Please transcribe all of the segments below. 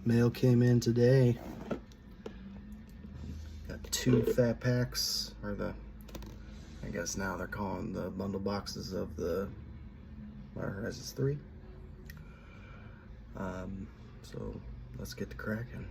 Mail came in today. Got 2 fat packs, or I guess now they're calling the bundle boxes of the Biohorizons 3. So let's get to cracking.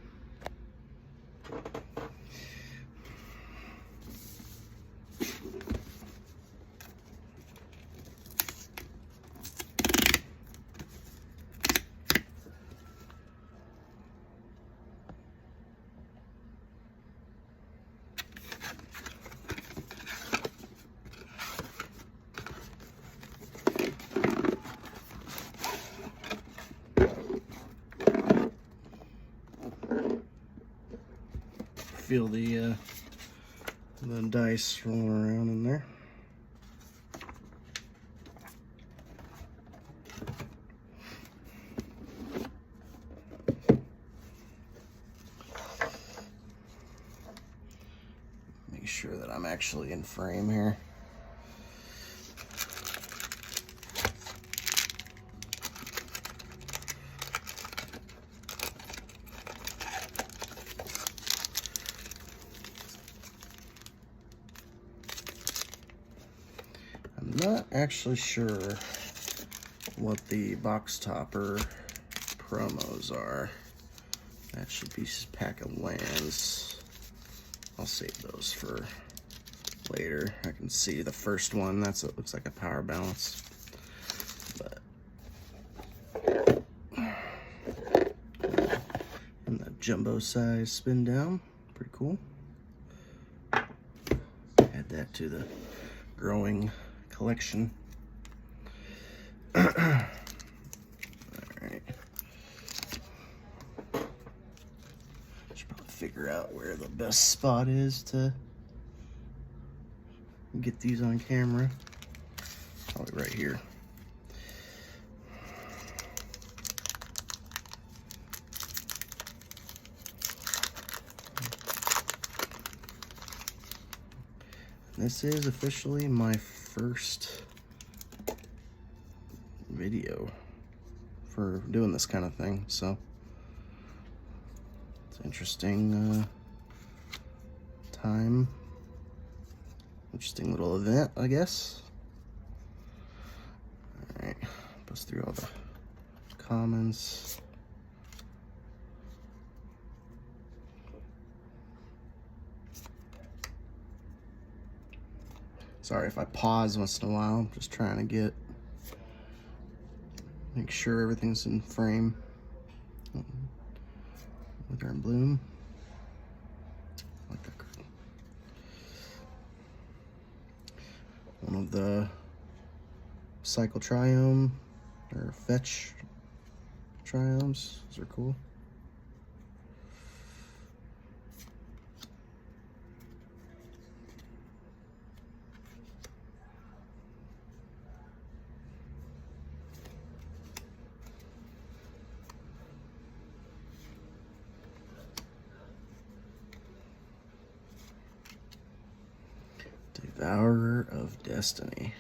Feel the dice rolling around in there. Make sure that I'm actually in frame here. I'm not actually sure what the box topper promos are. That should be a pack of lands. I'll save those for later. I can see the first one. That's what looks like a power balance. But and the jumbo size spin down, pretty cool. Add that to the growing collection. All right. Should probably figure out where the best spot is to get these on camera. Probably right here. This is officially my first video for doing this kind of thing, so it's an interesting time. Interesting little event, I guess. All right, bust through all the comments. Sorry if I pause once in a while. I'm just trying to make sure everything's in frame. Wither and Bloom. I like that card. One of the Cycle Triome or Fetch Triomes. Those are cool. Devourer of Destiny.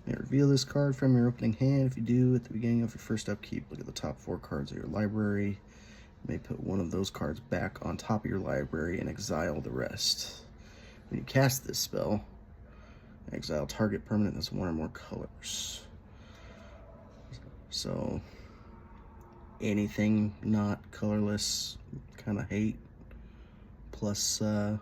You may reveal this card from your opening hand. If you do, at the beginning of your first upkeep, look at the top 4 cards of your library. You may put one of those cards back on top of your library and exile the rest. When you cast this spell, exile target permanent that's 1 or more colors. So anything not colorless, kind of hate. Plus all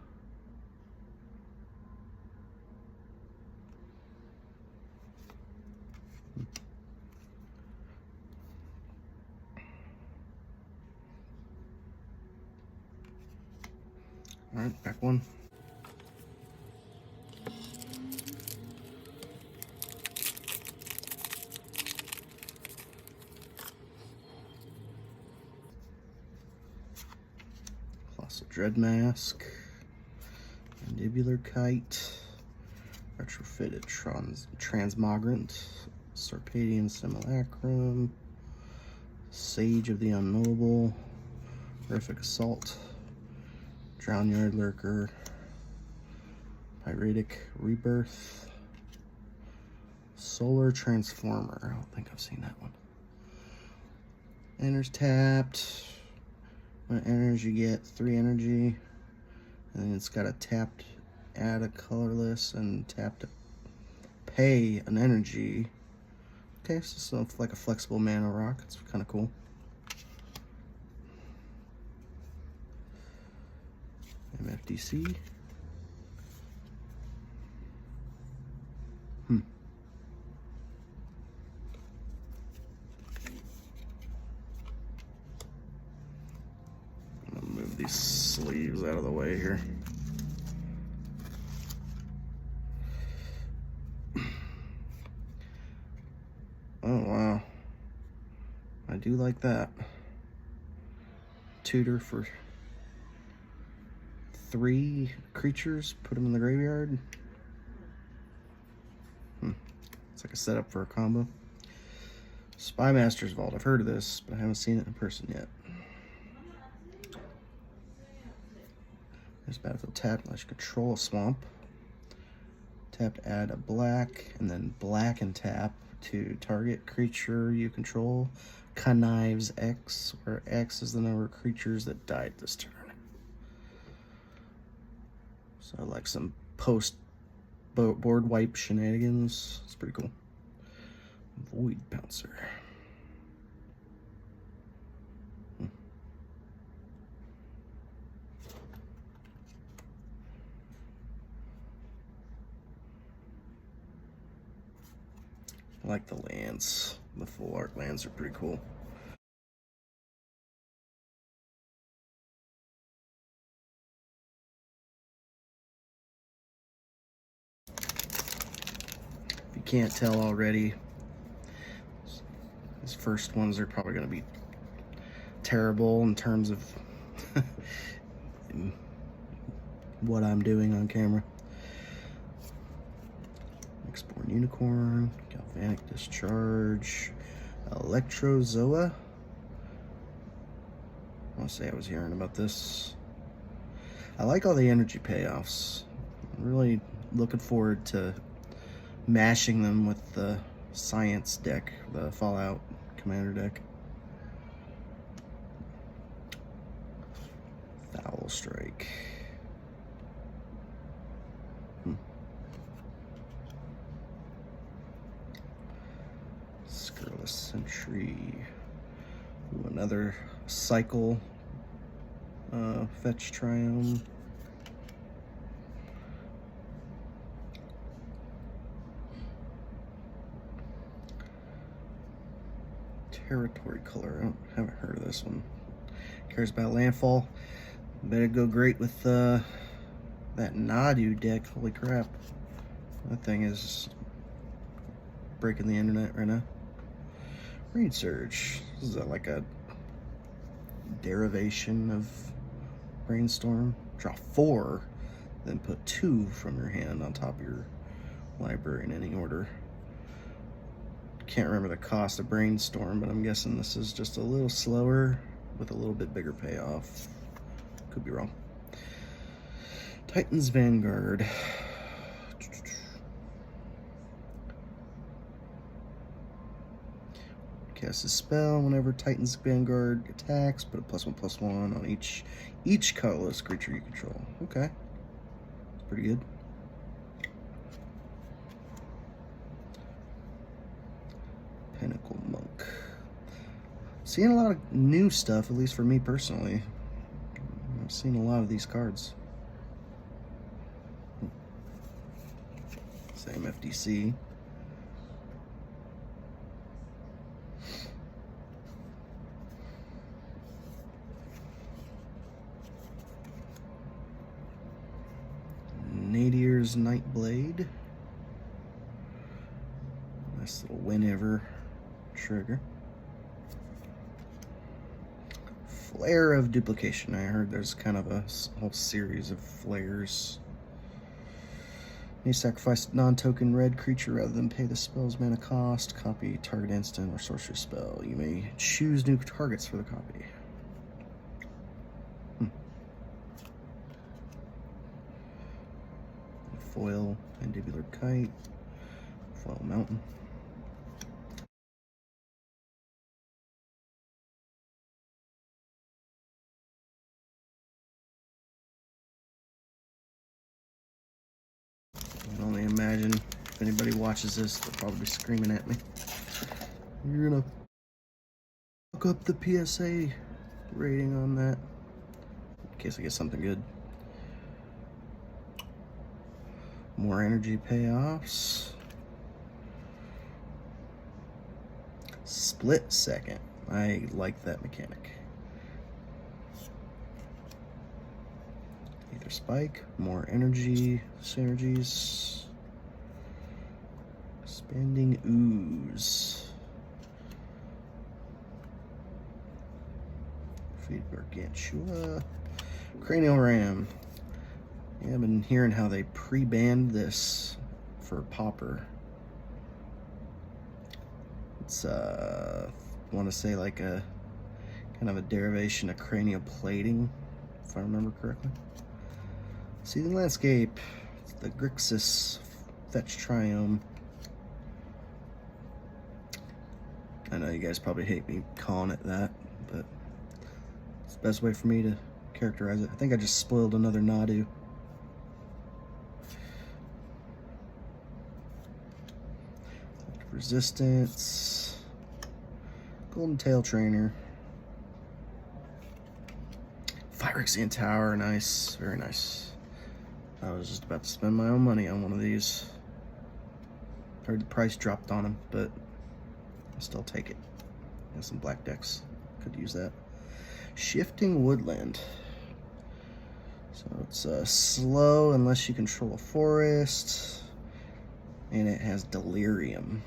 right, back one. Colossal Dreadmask, Mandibular Kite, Retrofitted Transmogrant, Sarpadian Simulacrum, Sage of the Unknowable, Horrific Assault, Drownyard Lurker, Pyretic Rebirth, Solar Transformer. I don't think I've seen that one. Enters tapped. When it enters, you get 3 energy. And then it's got a tapped, add a colorless, and tapped to pay an energy. Okay, so it's like a flexible mana rock. It's kind of cool. MFDC. I'm gonna move these sleeves out of the way here. Oh wow, I do like that. Tutor for 3 creatures, put them in the graveyard. It's like a setup for a combo. Spymaster's Vault, I've heard of this, but I haven't seen it in person yet. There's battlefield tap, unless you control a swamp. Tap to add a black, and then black and tap to target creature you control. Connives X, where X is the number of creatures that died this turn. So I like some post board wipe shenanigans. It's pretty cool. Void Bouncer. I like the lands. The full art lands are pretty cool. If you can't tell already, these first ones are probably going to be terrible in terms of what I'm doing on camera. Exborn Unicorn, Galvanic Discharge, Electrozoa. I want to say I was hearing about this. I like all the energy payoffs. I'm really looking forward to mashing them with the Science deck, the Fallout Commander deck. Foul Strike. Scurrilous Sentry. Ooh, another cycle. Fetch Triumph. Territory Color. I haven't heard of this one. Cares about landfall. Better go great with that Nadu deck. Holy crap. That thing is breaking the internet right now. Raid Surge. This is like a derivation of Brainstorm. Draw 4, then put 2 from your hand on top of your library in any order. Can't remember the cost of Brainstorm, but I'm guessing this is just a little slower with a little bit bigger payoff. Could be wrong. Titan's Vanguard. Cast a spell whenever Titan's Vanguard attacks, put a +1/+1 on each colorless creature you control. Okay. That's pretty good. Pinnacle Monk. Seeing a lot of new stuff, at least for me personally. I've seen a lot of these cards. Same FDC. Nadier's Nightblade. Nice little whenever trigger. Flare of Duplication. I heard there's kind of a whole series of flares. You sacrifice a non-token red creature rather than pay the spell's mana cost. Copy target instant or sorcery spell. You may choose new targets for the copy. Foil Mandibular Kite. Foil Mountain. anybody watches this, they'll probably be screaming at me. You're gonna fuck up the PSA rating on that. In case I get something good. More energy payoffs. Split second. I like that mechanic. Either spike, more energy synergies. Expanding ooze. Feed Gargantua. Cranial Ram. Yeah, I've been hearing how they pre-banned this for Pauper. It's I want to say like a kind of a derivation of cranial plating, if I remember correctly. Seething Landscape. It's the Grixis Fetch Triome. I know you guys probably hate me calling it that, but it's the best way for me to characterize it. I think I just spoiled another Nadu. Resistance. Golden Tail Trainer. Phyrexian Tower, nice, very nice. I was just about to spend my own money on one of these. Heard the price dropped on them, but I'll still take it. Got some black decks, could use that. Shifting Woodland. So it's slow unless you control a forest, and it has Delirium,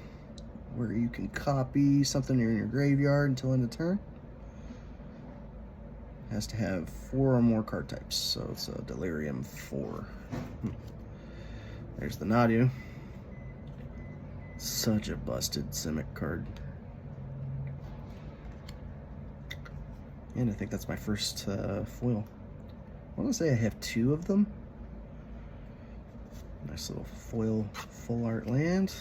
where you can copy something in your graveyard until end of turn. It has to have 4 or more card types, so it's a Delirium 4. There's the Nadu. Such a busted Simic card. And I think that's my first foil. I want to say I have 2 of them. Nice little foil full art land.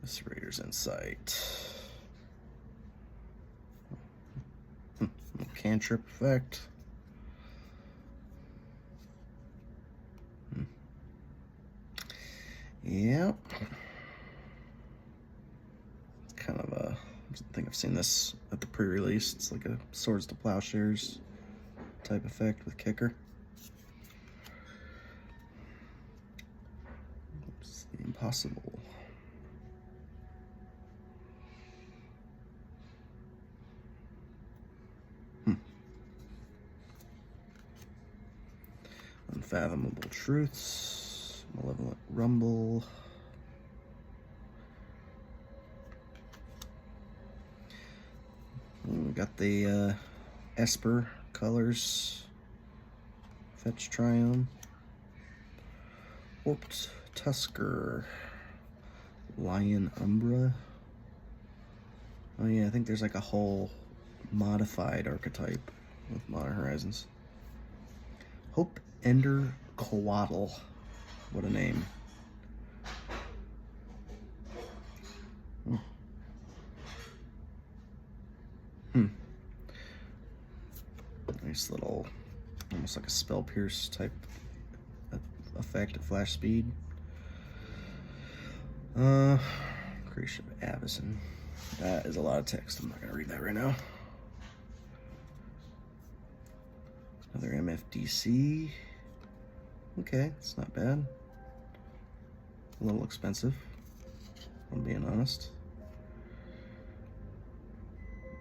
This Raider's Insight. Cantrip effect. Yep. Kind of a, I think I've seen this at the pre-release. It's like a Swords to Plowshares type effect with kicker. Oops, the Impossible. Unfathomable Truths. Malevolent Rumble. We got the Esper colors. Fetch Triome. Warped Tusker. Lion Umbra. Oh yeah, I think there's like a whole modified archetype with Modern Horizons. Hope Ender Coatl. What a name. Nice little, almost like a Spell Pierce type effect at flash speed. Creation of Avacyn. That is a lot of text. I'm not going to read that right now. Another MFDC. Okay, it's not bad. A little expensive, if I'm being honest.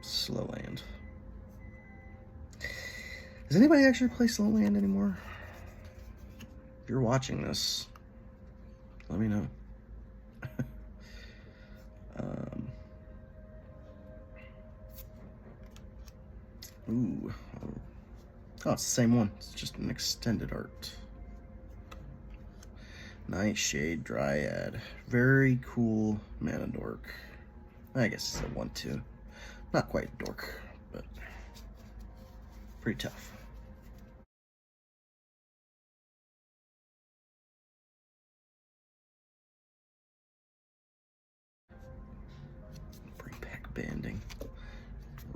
Slow Land. Does anybody actually play Slow Land anymore? If you're watching this, let me know. Ooh. Oh, it's the same one. It's just an extended art. Nightshade Dryad. Very cool mana dork. I guess it's a 1/2. Not quite dork, but pretty tough. banding.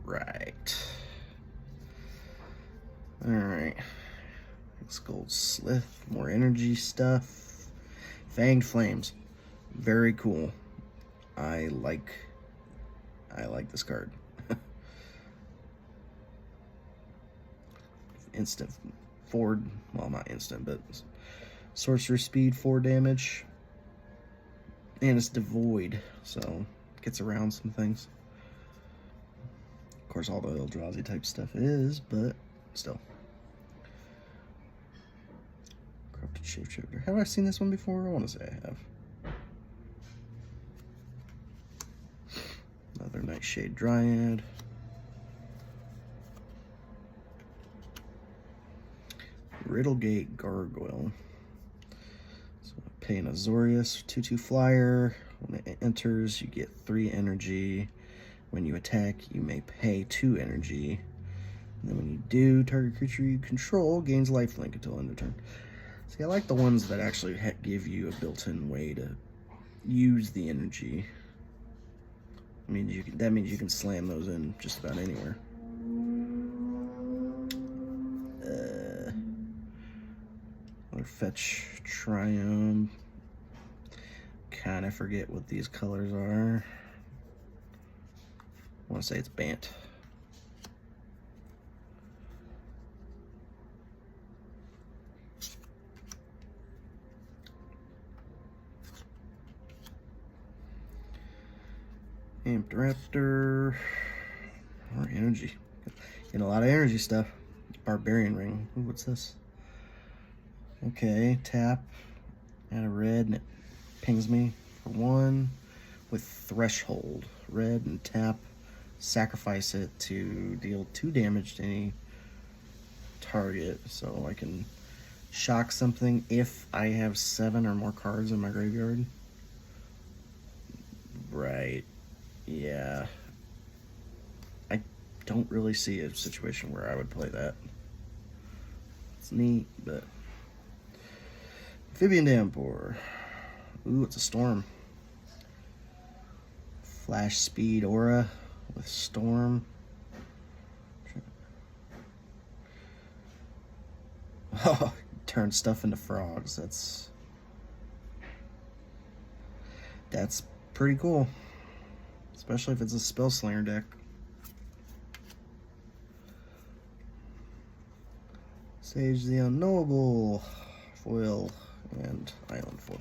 Right. Alright. Gold Slith, more energy stuff. Fanged Flames. Very cool. I like this card. Instant 4, well, not instant, but sorcery speed 4 damage. And it's devoid, so gets around some things. Of course, all the Eldrazi type stuff is, but still. Corrupted Shapeshifter. Have I seen this one before? I want to say I have. Another Nightshade Dryad. Riddlegate Gargoyle. So pay an Azorius 2/2 flyer. When it enters, you get 3 energy. When you attack, you may pay 2 energy. And then when you do, target creature you control gains lifelink until end of turn. See, I like the ones that actually give you a built-in way to use the energy. I mean, that means you can slam those in just about anywhere. Another Fetch Triumph. Kind of forget what these colors are. I want to say it's Bant. Amped Raptor. More energy. Getting a lot of energy stuff. Barbarian Ring. Ooh, what's this? Okay, tap. Add a red and it pings me for 1 with Threshold. Red and tap. Sacrifice it to deal 2 damage to any target. So I can shock something if I have 7 or more cards in my graveyard. Right. Yeah. I don't really see a situation where I would play that. It's neat, but... Amphibian Downpour. Ooh, it's a storm. Flash Speed Aura with Storm. Oh, turn stuff into frogs. That's pretty cool. Especially if it's a Spellslinger deck. Sage the Unknowable. Foil and Island foil.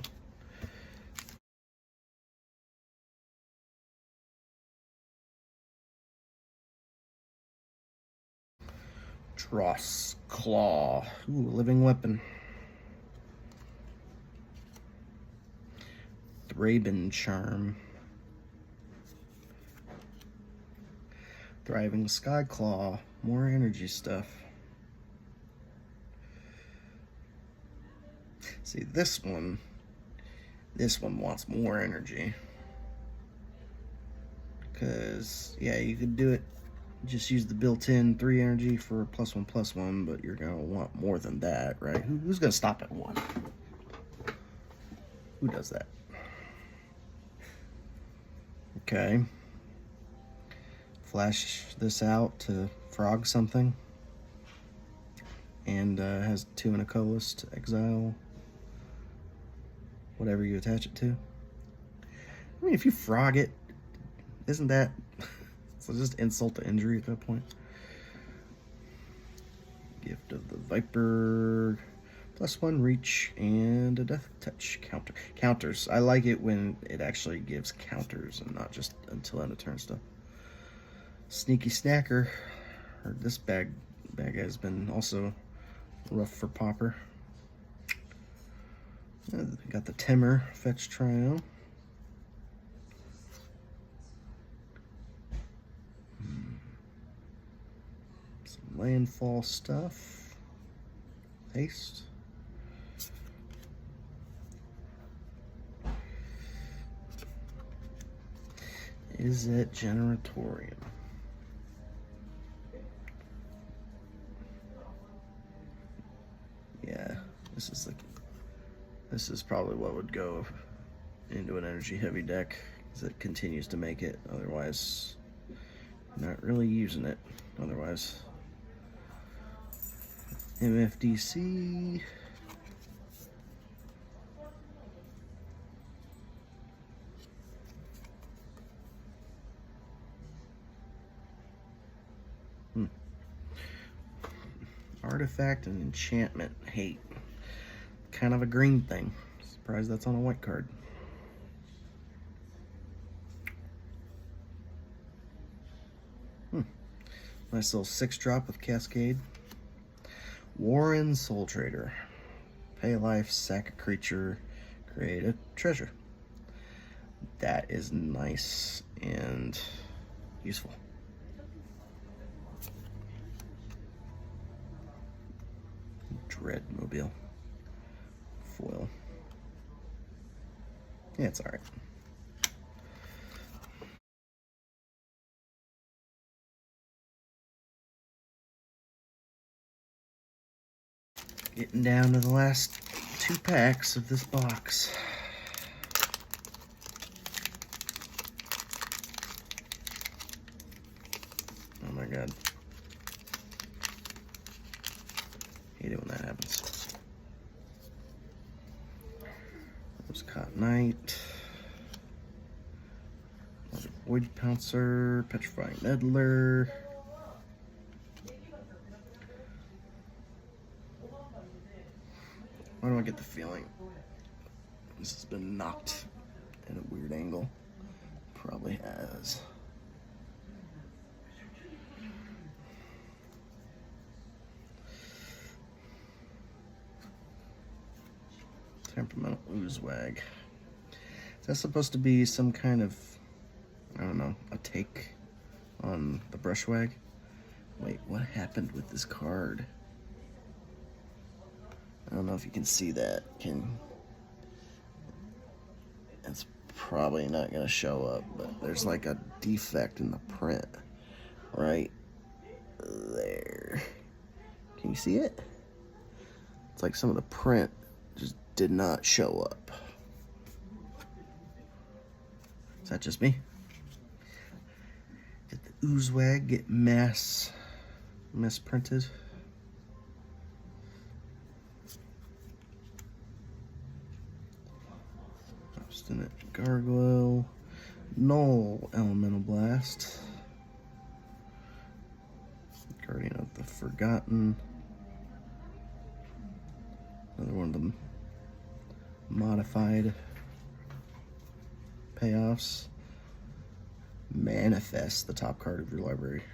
Dross Claw. Ooh, living weapon. Thraben Charm. Thriving Skyclaw. More energy stuff. See, this one wants more energy. Because, yeah, you could do it, just use the built-in 3 energy for +1/+1, but you're going to want more than that, right? Who's going to stop at 1? Who does that? Okay. Flash this out to frog something. And has 2 and a colorless to exile whatever you attach it to. I mean, if you frog it, isn't that so just insult to injury at that point? Gift of the Viper. +1 reach and a death touch counter. Counters. I like it when it actually gives counters and not just until end of turn stuff. Sneaky Snacker. Heard this bad guy's been also rough for Pauper. Got the Temur Fetch Trio. Some landfall stuff. Haste. Izzet Generatorium. Yeah, this is probably what would go into an energy heavy deck, because it continues to make it. Otherwise, Not really using it otherwise. MFDC. Artifact and enchantment hate. Kind of a green thing. Surprised that's on a white card. Nice little 6-drop with Cascade. Warren Soul Trader. Pay a life, sack a creature, create a treasure. That is nice and useful. Dreadmobile. Foil. Yeah, it's alright. Getting down to the last 2 packs of this box. Oh my god. Hate it when that happens. Rosecott Knight. Void Pouncer. Petrifying Meddler. Why do I get the feeling this has been knocked at a weird angle? Probably has. Temperamental Oozewag. Is that supposed to be some kind of, I don't know, a take on the Brushwag? Wait, what happened with this card? I don't know if you can see that. It's probably not going to show up, but there's like a defect in the print right there. Can you see it? It's like some of the print just did not show up. Is that just me? Did the Oozewag get misprinted? Obstinate Gargoyle, Null Elemental Blast, Guardian of the Forgotten, another one of them modified payoffs. Manifest, the top card of your library.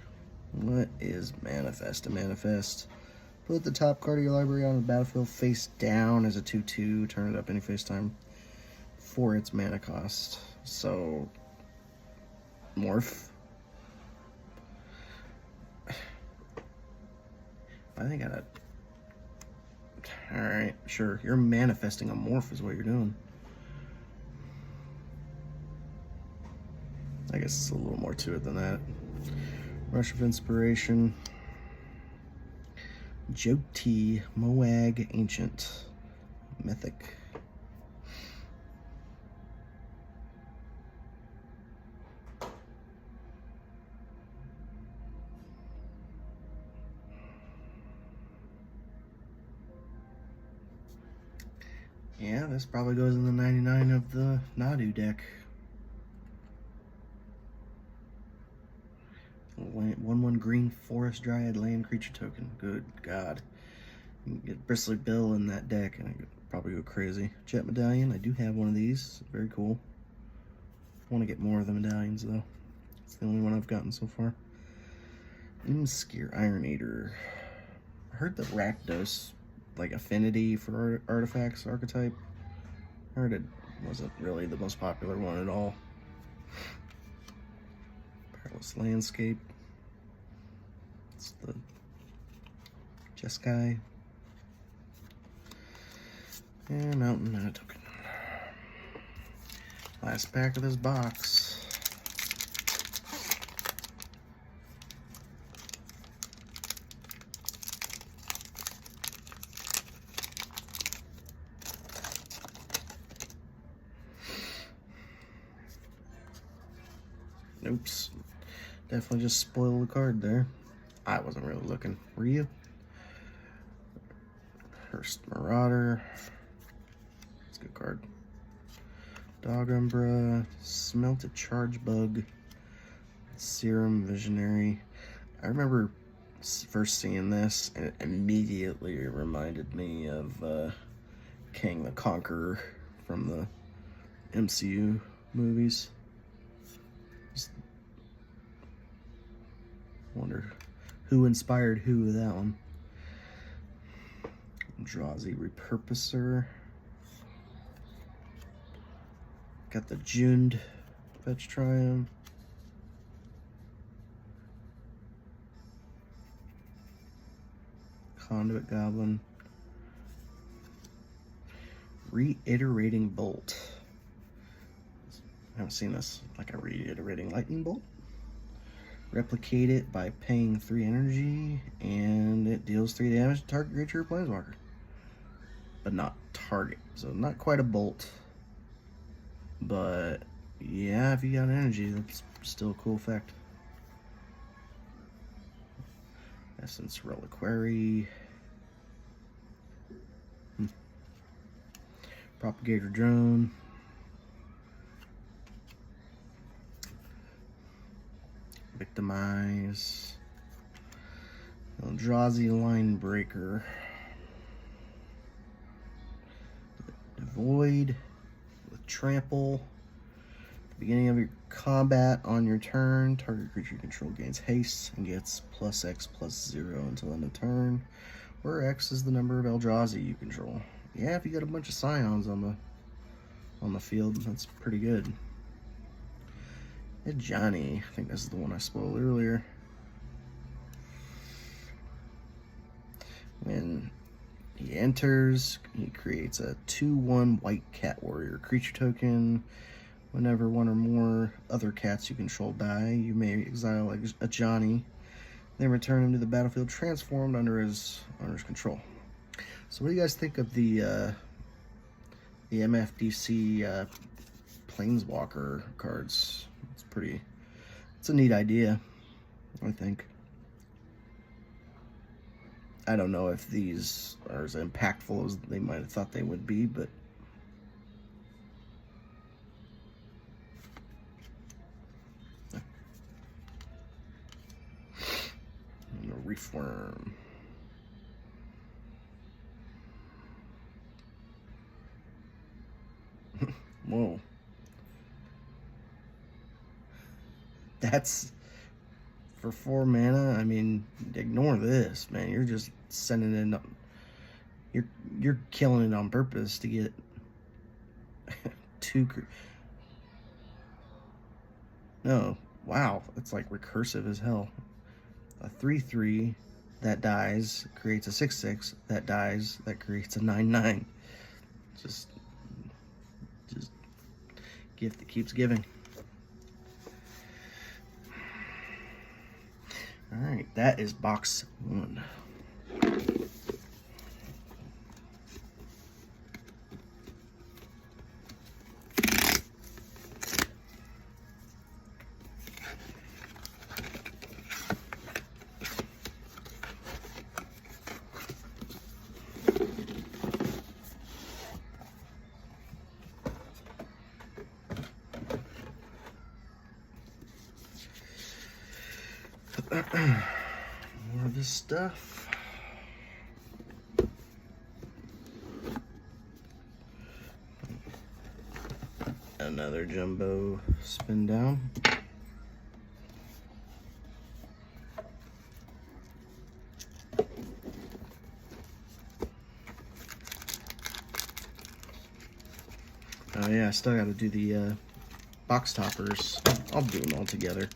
What is Manifest? A manifest. Put the top card of your library on the battlefield face down as a 2/2, turn it up any face time for its mana cost. So, morph. I think alright, sure. You're manifesting a morph is what you're doing. I guess it's a little more to it than that. Rush of Inspiration. Joti Moag Ancient. Mythic. Yeah, this probably goes in the 99 of the Nadu deck. 1/1 green forest dryad land creature token. Good God. You can get Bristly Bill in that deck and I could probably go crazy. Jet Medallion, I do have one of these. Very cool. I want to get more of the medallions though. It's the only one I've gotten so far. Imskir Iron Eater. I heard the Rakdos, like affinity for artifacts archetype. I heard it wasn't really the most popular one at all. Perilous Landscape. It's the Jeskai. And Mountain Mana token. Last pack of this box. Oops. Definitely just spoiled the card there. I wasn't really looking. Were you? Hearst Marauder. That's a good card. Dog Umbra. Smelted Charge Bug. Serum Visionary. I remember first seeing this, and it immediately reminded me of King the Conqueror from the MCU movies. Just wonder who inspired who with that one. Eldrazi Repurposer. Got the Jund Fetch Triumph. Conduit Goblin. Reiterating Bolt. I haven't seen this, like a reiterating Lightning Bolt. Replicate it by paying 3 energy, and it deals 3 damage to target creature or planeswalker. But not target, so not quite a bolt. But yeah, if you got energy, that's still a cool effect. Essence Reliquary. Propagator Drone. Victimize. Eldrazi Line Breaker. Void with Trample. At the beginning of your combat on your turn, target creature you control gains haste and gets +X/+0 until end of turn, where X is the number of Eldrazi you control. Yeah, if you got a bunch of Scions on the field, that's pretty good. And Johnny, I think this is the one I spoiled earlier. When he enters, he creates a 2/1 white cat warrior creature token. Whenever one or more other cats you control die, you may exile a Johnny, then return him to the battlefield transformed under his control. So what do you guys think of the MFDC Planeswalker cards? It's a neat idea, I think. I don't know if these are as impactful as they might have thought they would be, but Reefworm. Whoa. That's for 4 mana. I mean, ignore this, man. You're just sending it up. You're killing it on purpose to get 2. No, wow, it's like recursive as hell. A 3/3 that dies creates a 6/6 that dies that creates a 9/9. Just gift that keeps giving. All right, that is box 1. More of this stuff. Another jumbo spin down. Oh yeah, I still got to do the box toppers. I'll do them all together.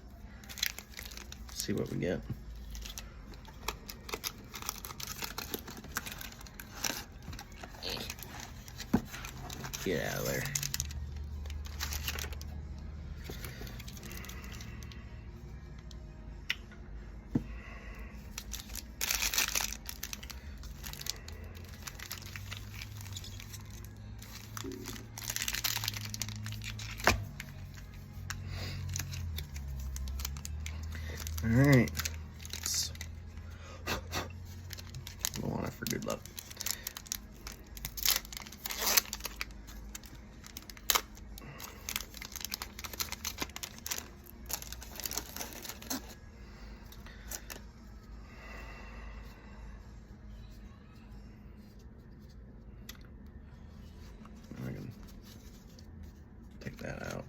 See what we get. Get out of there. Alright. Go on it for good luck. I can take that out.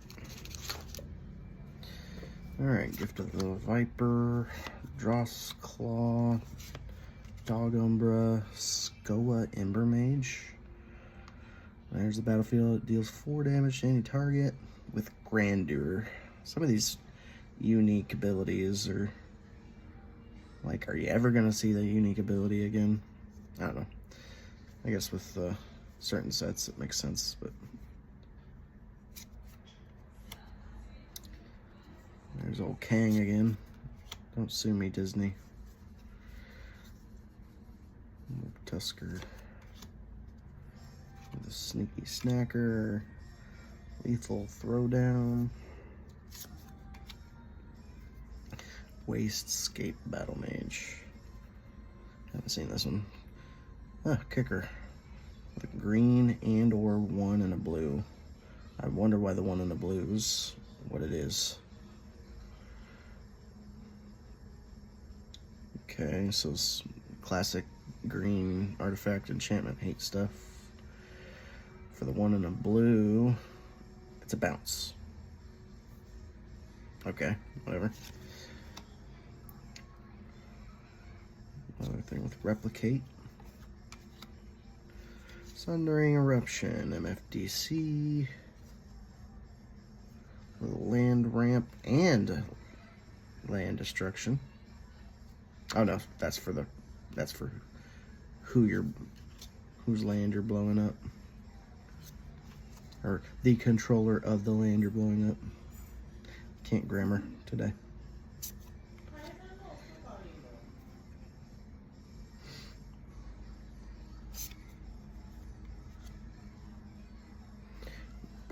Alright, Gift of the Viper, Dross Claw, Dog Umbra, Skoa Ember Mage. There's the battlefield. It deals 4 damage to any target with Grandeur. Some of these unique abilities are like, are you ever gonna see the unique ability again? I don't know. I guess with certain sets it makes sense, but there's old Kang again. Don't sue me, Disney. Tusker. The Sneaky Snacker. Lethal Throwdown. Wastscape Battle Mage. Haven't seen this one. Ah, Kicker. With a green and or 1 and a blue. I wonder why the 1 and the blue is what it is. Okay, so it's classic green artifact enchantment hate stuff. For the 1 and a blue, it's a bounce. Okay, whatever. Another thing with Replicate. Sundering Eruption, MFDC. Land Ramp and Land Destruction. Oh no, that's for whose land you're blowing up. Or the controller of the land you're blowing up. Can't grammar today.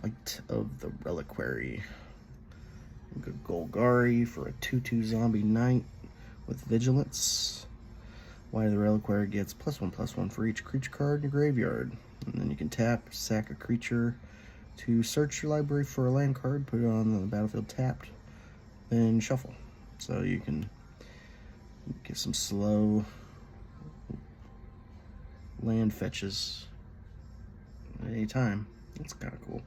Light of the Reliquary. Good Golgari for a 2/2 zombie knight with vigilance. Why the Reliquary gets +1/+1 for each creature card in your graveyard. And then you can tap, sack a creature to search your library for a land card, put it on the battlefield tapped, then shuffle. So you can get some slow land fetches at any time. That's kind of cool.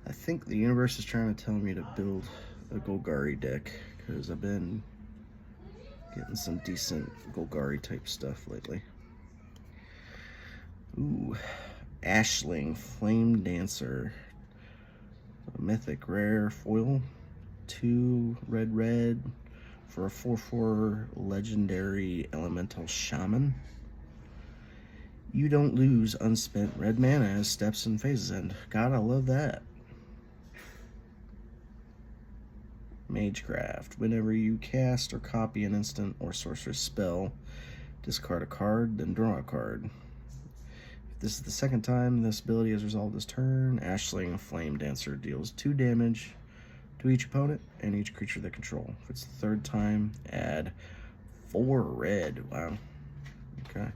I think the universe is trying to tell me to build a Golgari deck because I've been getting some decent Golgari type stuff lately. Ooh, Ashling Flame Dancer, a mythic rare foil, 2 red for a 4/4 legendary elemental shaman. You don't lose unspent red mana as steps and phases end. God, I love that. Magecraft. Whenever you cast or copy an instant or sorcerer spell, discard a card, then draw a card. If this is the second time this ability has resolved this turn, Ashling Flame Dancer deals 2 damage to each opponent and each creature they control. If it's the third time, add 4 red. Wow. Okay.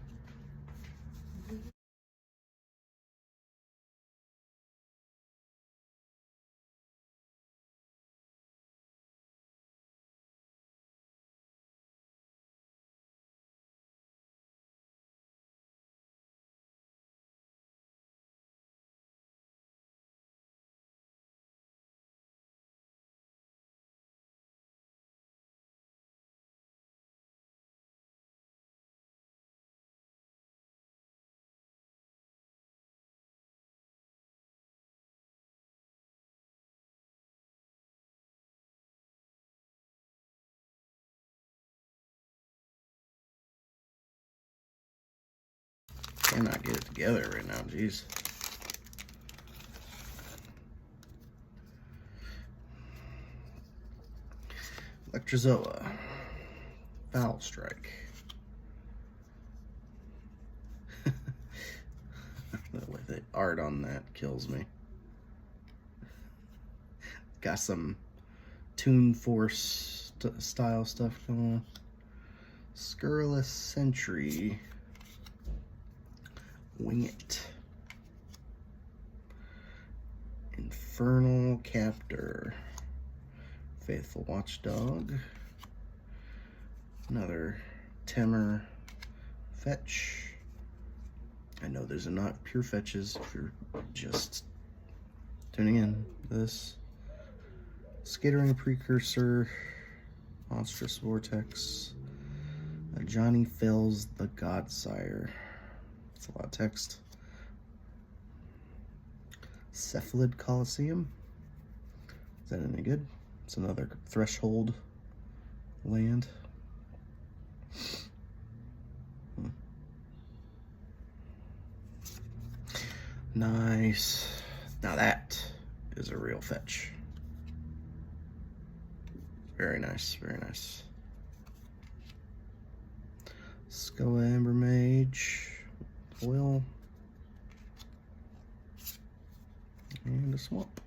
Cannot get it together right now, jeez. Electrozoa. Foul Strike. The art on that kills me. Got some Toon Force style stuff going on. Scurrilous Sentry. Wing It. Infernal Captor. Faithful Watchdog. Another Temur fetch. I know there's not pure fetches if you're just tuning in. This Skittering Precursor, Monstrous Vortex, Johnny Fells the Godsire. That's a lot of text. Cephalid Coliseum. Is that any good? It's another Threshold land. Nice. Now that is a real fetch. Very nice, very nice. Skoa Ember Mage, Oil, and a Swamp.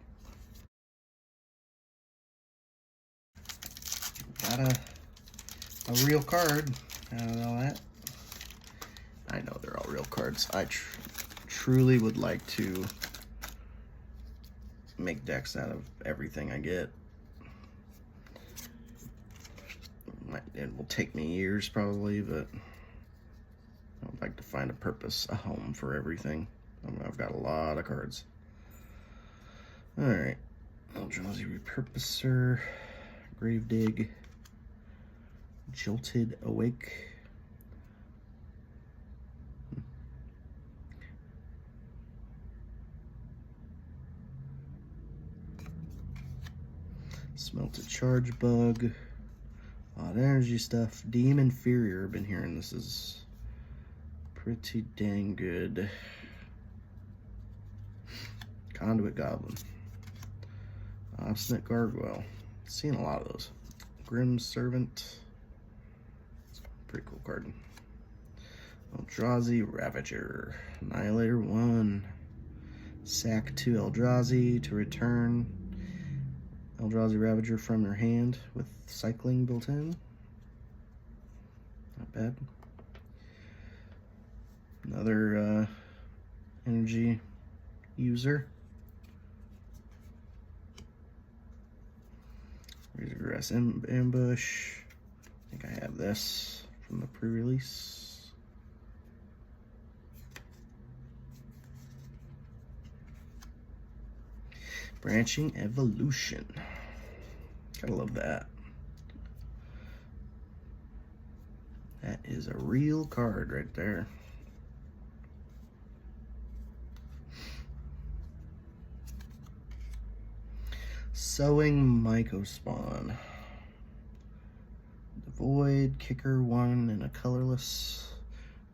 Got a real card out of all that. I know they're all real cards. I truly would like to make decks out of everything I get. It will take me years probably, but I would like to find a purpose, a home for everything. I've got a lot of cards. Alright. Eldrazi Repurposer, Gravedigg, Jolted Awake. Smelted Charge Bug. A lot of energy stuff. Demon Inferior. Been hearing this is pretty dang good. Conduit Goblin. Obstinate Gargoyle. Seen a lot of those. Grim Servant. It's a pretty cool card. Eldrazi Ravager. Annihilator 1. Sack 2 Eldrazi to return Eldrazi Ravager from your hand with cycling built in. Not bad. Another energy user. Razorgrass Ambush. I think I have this from the pre-release. Branching Evolution. Gotta love that. That is a real card right there. Sowing Mycospawn. The Void, Kicker 1, and a colorless.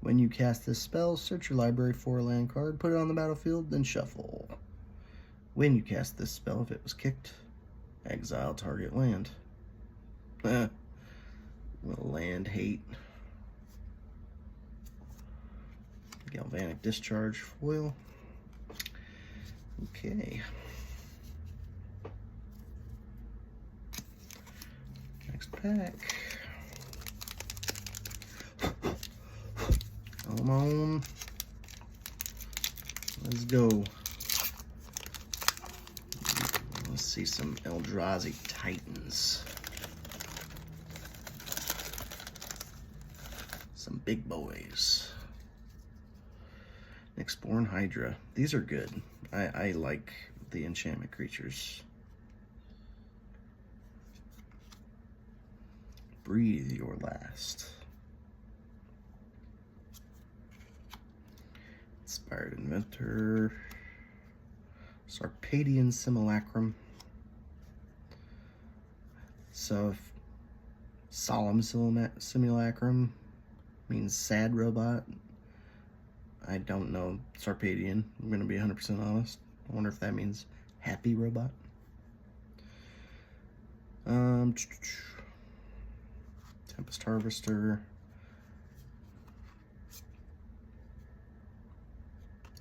When you cast this spell, search your library for a land card, put it on the battlefield, then shuffle. When you cast this spell, if it was kicked, exile target land. Little land hate. Galvanic Discharge foil. Okay. Next pack. Come on. Let's go. Let's see some Eldrazi Titans. Some big boys. Nyxborn Hydra. These are good. I like the enchantment creatures. Breathe Your Last. Inspired Inventor. Sarpadian Simulacrum. So if Solemn Simulacrum means sad robot, I don't know Sarpadian. I'm going to be 100% honest. I wonder if that means happy robot. Tempest Harvester.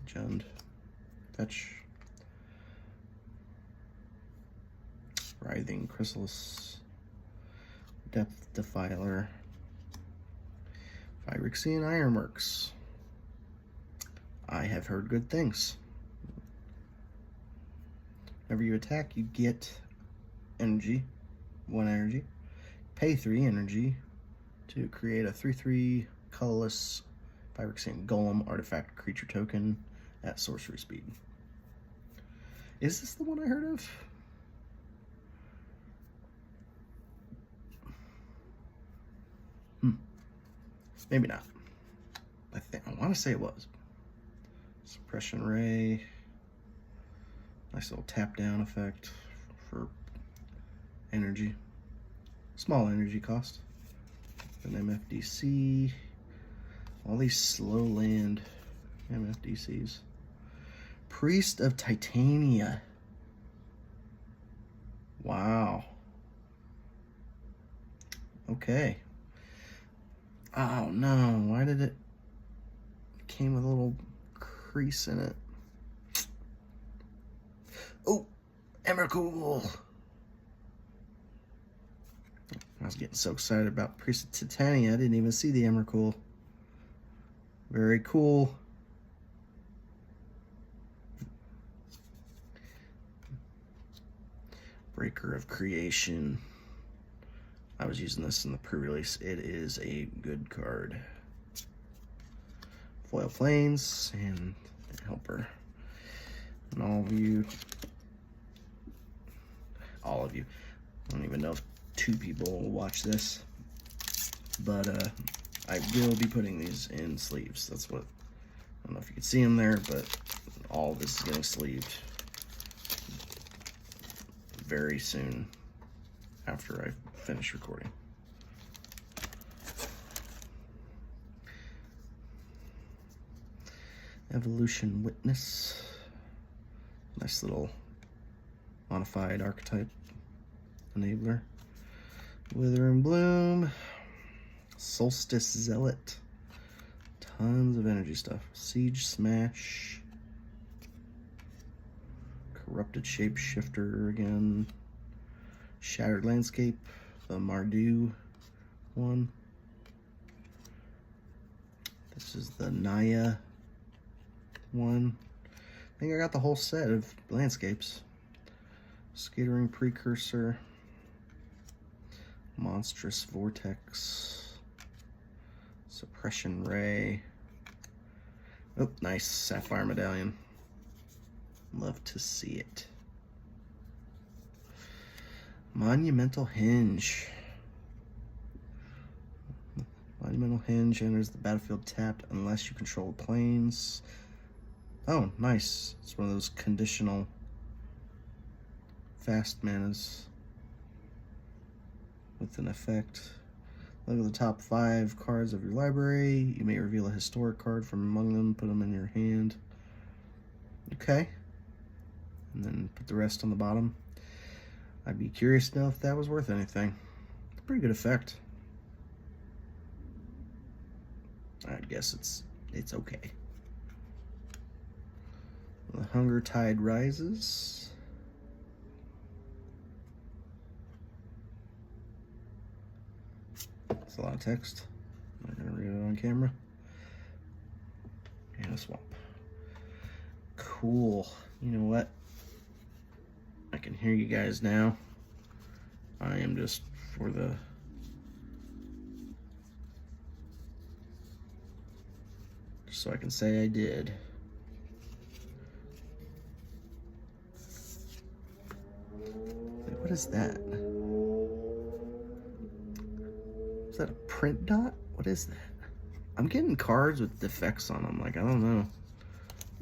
Jund. Fetch. Writhing Chrysalis. Depth Defiler, Phyrexian Ironworks. I have heard good things. Whenever you attack, you get energy, 1 energy. Pay 3 energy to create a 3/3 colorless Phyrexian Golem artifact creature token at sorcery speed. Is this the one I heard of? Maybe not. I want to say it was. Suppression Ray. Nice little tap down effect for energy. Small energy cost. An MFDC. All these slow land MFDCs. Priest of Titania. Wow. Okay. Oh no, why did it came with a little crease in it? Oh, Emrakul. I was getting so excited about Priest of Titania, I didn't even see the Emrakul. Very cool. Breaker of Creation. I was using this in the pre-release. It is a good card. Foil Plains and Helper. And all of you, I don't even know if 2 people will watch this, but I will be putting these in sleeves. That's what, I don't know if you can see them there, but all of this is getting sleeved very soon after I finish recording. Evolution Witness. Nice little modified archetype enabler. Wither and Bloom. Solstice Zealot. Tons of energy stuff. Siege Smash. Corrupted Shapeshifter again. Shattered Landscape. The Mardu one. This is the Naya one. I think I got the whole set of landscapes. Skittering Precursor. Monstrous Vortex. Suppression Ray. Oh, nice Sapphire Medallion. Love to see it. Monumental Hinge. Monumental Hinge enters the battlefield tapped unless you control planes. Oh, nice. It's one of those conditional fast manas with an effect. Look at the top 5 cards of your library. You may reveal a historic card from among them, put them in your hand. Okay. And then put the rest on the bottom. I'd be curious to know if that was worth anything. It's a pretty good effect. I'd guess it's okay. The Hunger Tide Rises. That's a lot of text. I'm not gonna read it on camera. And a swamp. Cool. You know what? I can hear you guys now. I am just for the just so I can say I did. Wait, what is that? Is that a print dot? What is that? I'm getting cards with defects on them. Like, I don't know.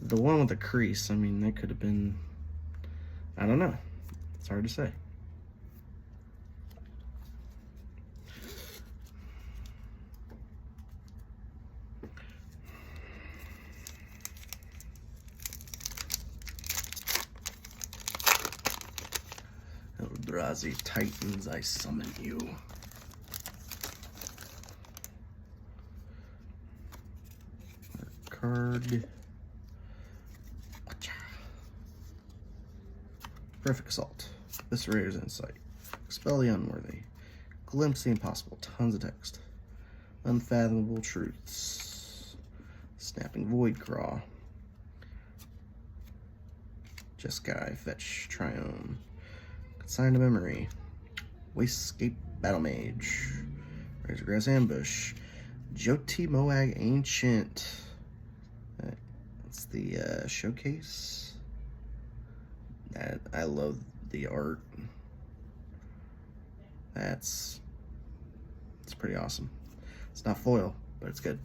The one with the crease, I mean, that could have been, I don't know. It's hard to say. Eldrazi Titans, I summon you. Card. Perfect Assault. This Raider's Insight. Expel the Unworthy. Glimpse the impossible. Tons of text. Unfathomable truths. Snapping Voidcraw. Jeskai, Fetch, Triome. Consign to Memory. Wastegate Battle Mage. Razorgrass Ambush. Joti Moag Ancient. That's the showcase. I love the art. It's pretty awesome. It's not foil, but it's good.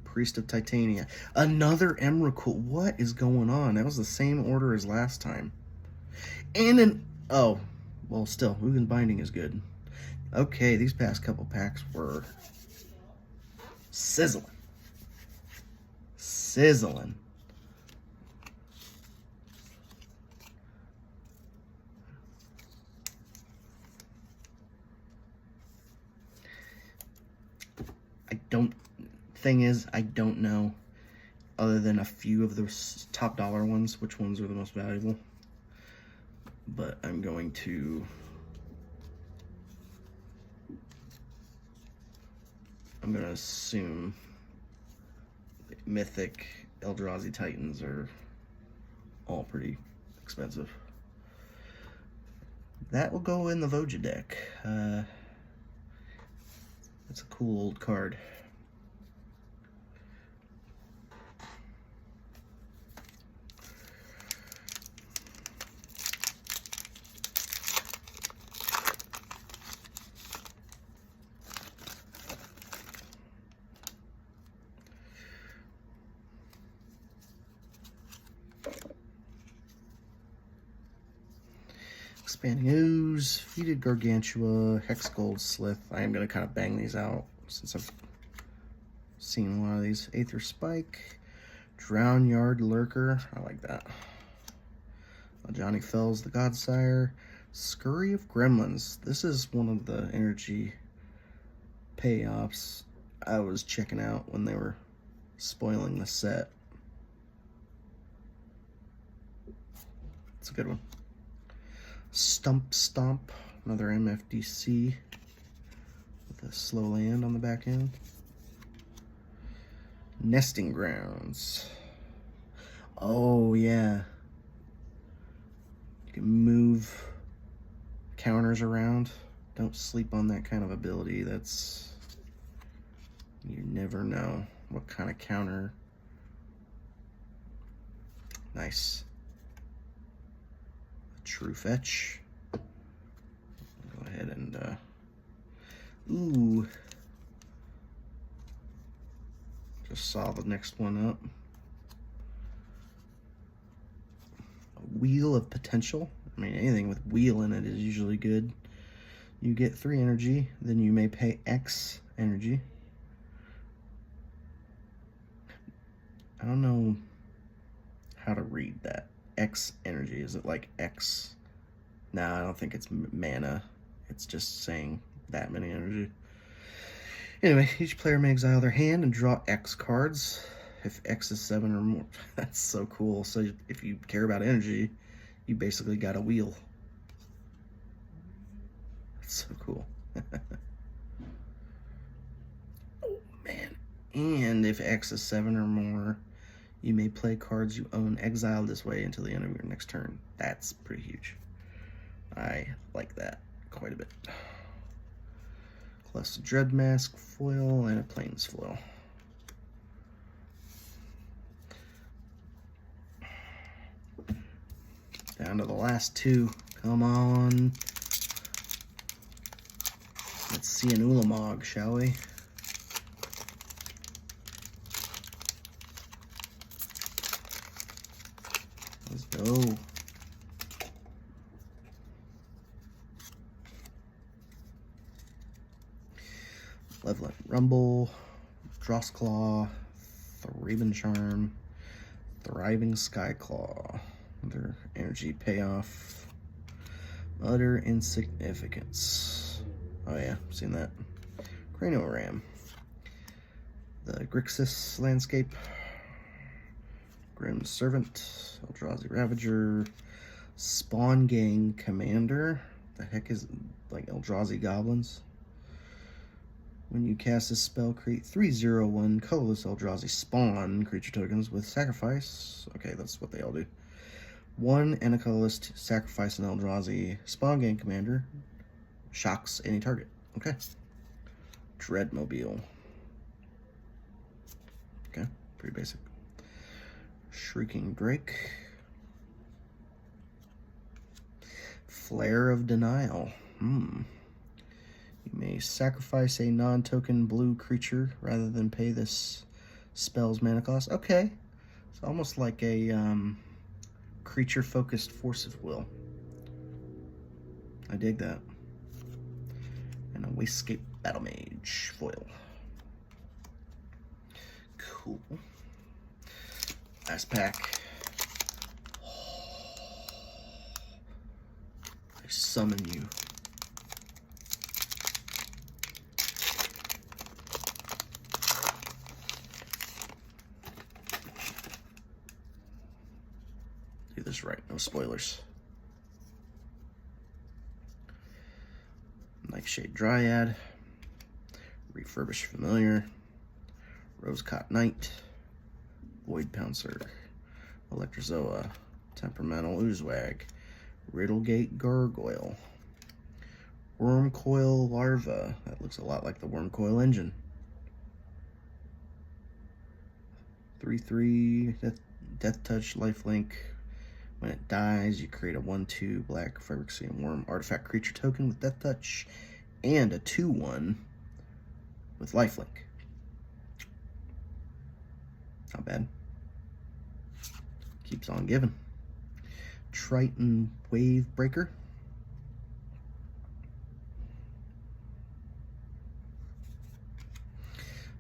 Priest of Titania. Another Emrakul. What is going on? That was the same order as last time. And oh, well, still, Ugin Binding is good. Okay, these past couple packs were sizzling. Sizzling. I don't know, other than a few of the top dollar ones, which ones are the most valuable. But I'm going to assume Mythic Eldrazi Titans are all pretty expensive. That will go in the Voja deck. It's a cool old card. Expanding Ooze, Feated Gargantua, Hex Gold Slith. I am going to kind of bang these out since I've seen a lot of these. Aether Spike, Drown Yard Lurker. I like that. Johnny Fells, the Godsire. Scurry of Gremlins. This is one of the energy payoffs I was checking out when they were spoiling the set. It's a good one. Stump Stomp, another MFDC with a slow land on the back end. Nesting Grounds. Oh, yeah. You can move counters around. Don't sleep on that kind of ability. That's... you never know what kind of counter. Nice. True Fetch. Go ahead and ooh, just saw the next one up. A Wheel of Potential. I mean, anything with wheel in it is usually good. You get 3 energy, then you may pay X energy. I don't know how to read that. X energy, is it like X? No, I don't think it's mana. It's just saying that many energy. Anyway, each player may exile their hand and draw X cards if X is 7 or more. That's so cool. So if you care about energy, you basically got a wheel. That's so cool. Oh man. And if X is 7 or more, you may play cards you own exiled this way until the end of your next turn. That's pretty huge. I like that quite a bit. Plus a Dreadmask foil and a Plains foil. Down to the last 2. Come on. Let's see an Ulamog, shall we? Let's go. Malevolent Rumble, Drossclaw, Thraben Charm, Thriving Skyclaw. Another energy payoff. Utter Insignificance. Oh yeah, seen that. Cranial-Ram. The Grixis Landscape. Grim Servant, Eldrazi Ravager, Spawn Gang Commander. the heck is it? Like Eldrazi goblins? When you cast this spell, create 3/0/1 colorless Eldrazi spawn creature tokens with sacrifice. Okay, that's what they all do. 1 and a colorless, sacrifice an Eldrazi spawn game commander. Shocks any target. Okay. Dreadmobile. Okay, pretty basic. Shrieking Drake. Flare of Denial. You may sacrifice a non-token blue creature rather than pay this spell's mana cost. Okay. It's almost like a creature-focused Force of Will. I dig that. And a Wastegate Battle Mage foil. Cool. Last pack. I summon you. Do this right, no spoilers. Nightshade Dryad, Refurbished Familiar, Rosecott Knight, Void Pouncer, Electrozoa, Temperamental Oozewag, Riddlegate Gargoyle, Wormcoil Larva. That looks a lot like the Wormcoil engine. 3/3 Death Touch Lifelink. When it dies, you create a 1/2 black Phyrexian Worm artifact creature token with Death Touch and a 2/1 with lifelink. Not bad. Keeps on giving. Triton Wave Breaker.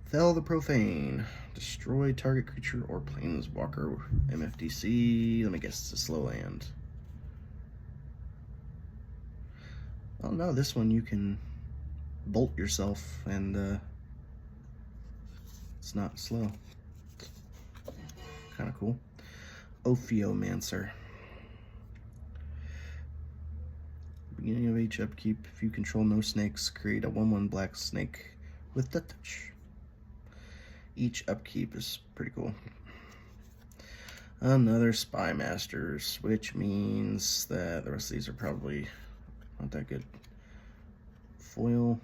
Fel the Profane. Destroy target creature or planeswalker. MFDC. Let me guess, it's a slow land. Oh no, this one you can bolt yourself and it's not slow. Kind of cool. Ophiomancer. Beginning of each upkeep, if you control no snakes, create a 1/1 black snake with Death Touch. Each upkeep is pretty cool. Another Spy Masters, which means that the rest of these are probably not that good. Foil,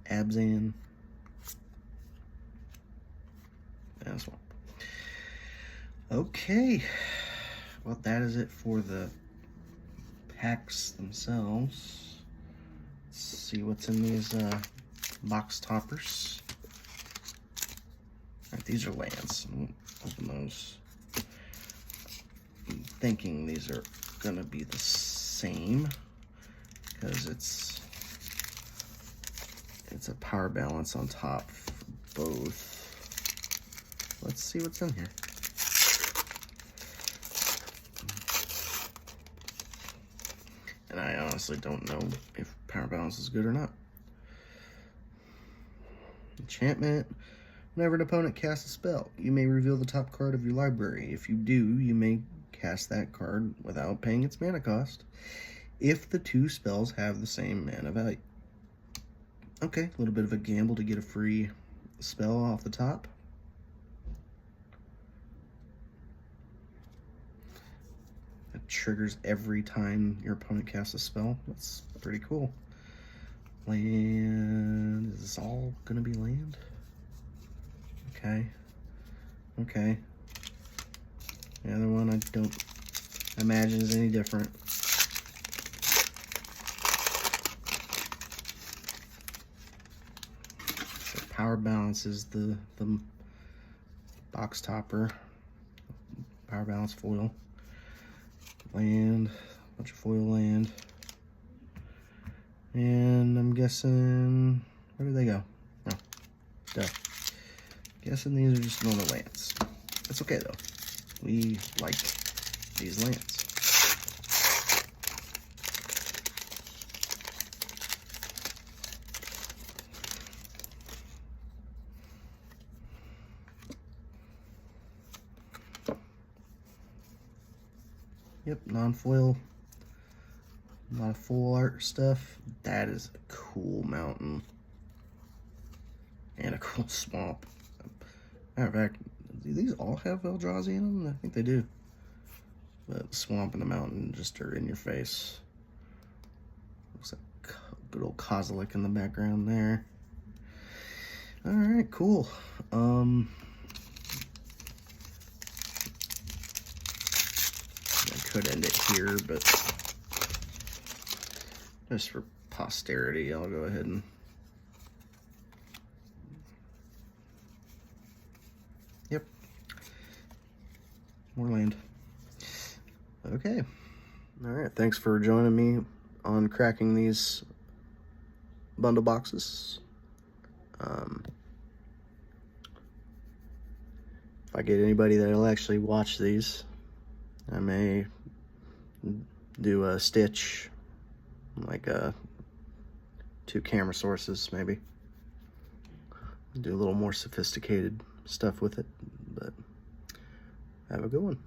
Abzan, and Swamp. Okay, well that is it for the packs themselves. Let's see what's in these box toppers. All right, these are lands. Open those. I'm thinking these are gonna be the same because it's a power balance on top for both. Let's see what's in here. And I honestly don't know if power balance is good or not. Enchantment. Whenever an opponent casts a spell, you may reveal the top card of your library. If you do, you may cast that card without paying its mana cost if the two spells have the same mana value. Okay, a little bit of a gamble to get a free spell off the top. That triggers every time your opponent casts a spell. That's pretty cool. Land. Is this all gonna be land? Okay. Okay. The other one I don't imagine is any different. So power balance is the box topper. Power balance foil. Land. Bunch of foil land. And I'm guessing, where did they go? Oh, duh. Guessing these are just normal lands. That's okay though. We like these lands. Yep, non-foil A lot of full art stuff. That is a cool mountain. And a cool swamp. Matter of fact, do these all have Eldrazi in them? I think they do. But the swamp and the mountain just are in your face. Looks like a good old Kozilek in the background there. Alright, cool. I could end it here, but just for posterity, I'll go ahead and... Yep. More land. Okay. Alright, thanks for joining me on cracking these bundle boxes. If I get anybody that'll actually watch these, I may do a stitch, like 2 camera sources maybe. Do a little more sophisticated stuff with it, but have a good one.